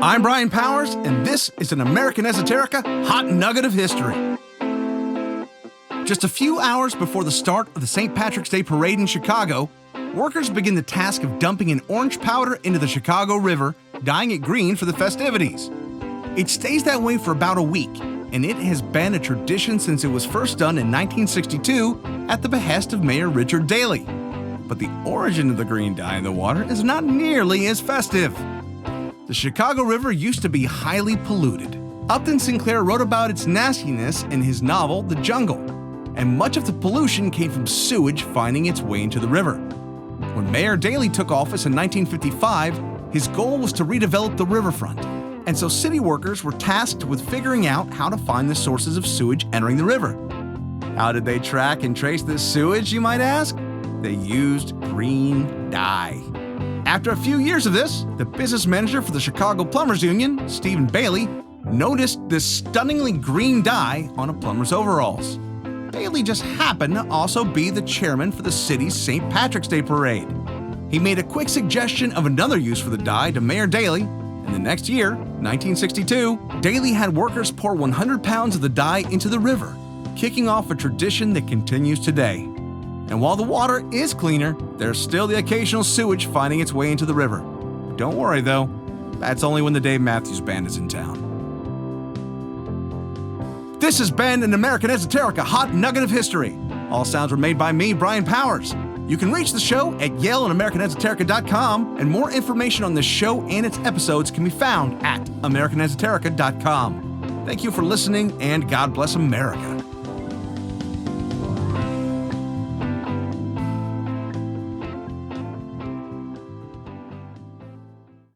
I'm Brian Powers, and this is an American Esoterica Hot Nugget of History. Just a few hours before the start of the St. Patrick's Day Parade in Chicago, workers begin the task of dumping an orange powder into the Chicago River, dyeing it green for the festivities. It stays that way for about a week, and it has been a tradition since it was first done in 1962 at the behest of Mayor Richard Daley. But the origin of the green dye in the water is not nearly as festive. The Chicago River used to be highly polluted. Upton Sinclair wrote about its nastiness in his novel, The Jungle, and much of the pollution came from sewage finding its way into the river. When Mayor Daley took office in 1955, his goal was to redevelop the riverfront, and so city workers were tasked with figuring out how to find the sources of sewage entering the river. How did they track and trace this sewage, you might ask? They used green dye. After a few years of this, the business manager for the Chicago Plumbers Union, Stephen Bailey, noticed this stunningly green dye on a plumber's overalls. Bailey just happened to also be the chairman for the city's St. Patrick's Day Parade. He made a quick suggestion of another use for the dye to Mayor Daley, and the next year, 1962, Daley had workers pour 100 pounds of the dye into the river, kicking off a tradition that continues today. And while the water is cleaner, there's still the occasional sewage finding its way into the river. Don't worry though, that's only when the Dave Matthews Band is in town. This has been an American Esoterica Hot Nugget of History. All sounds were made by me, Brian Powers. You can reach the show at YaleandAmericanEsoterica.com, and more information on this show and its episodes can be found at AmericanEsoterica.com. Thank you for listening, and God bless America.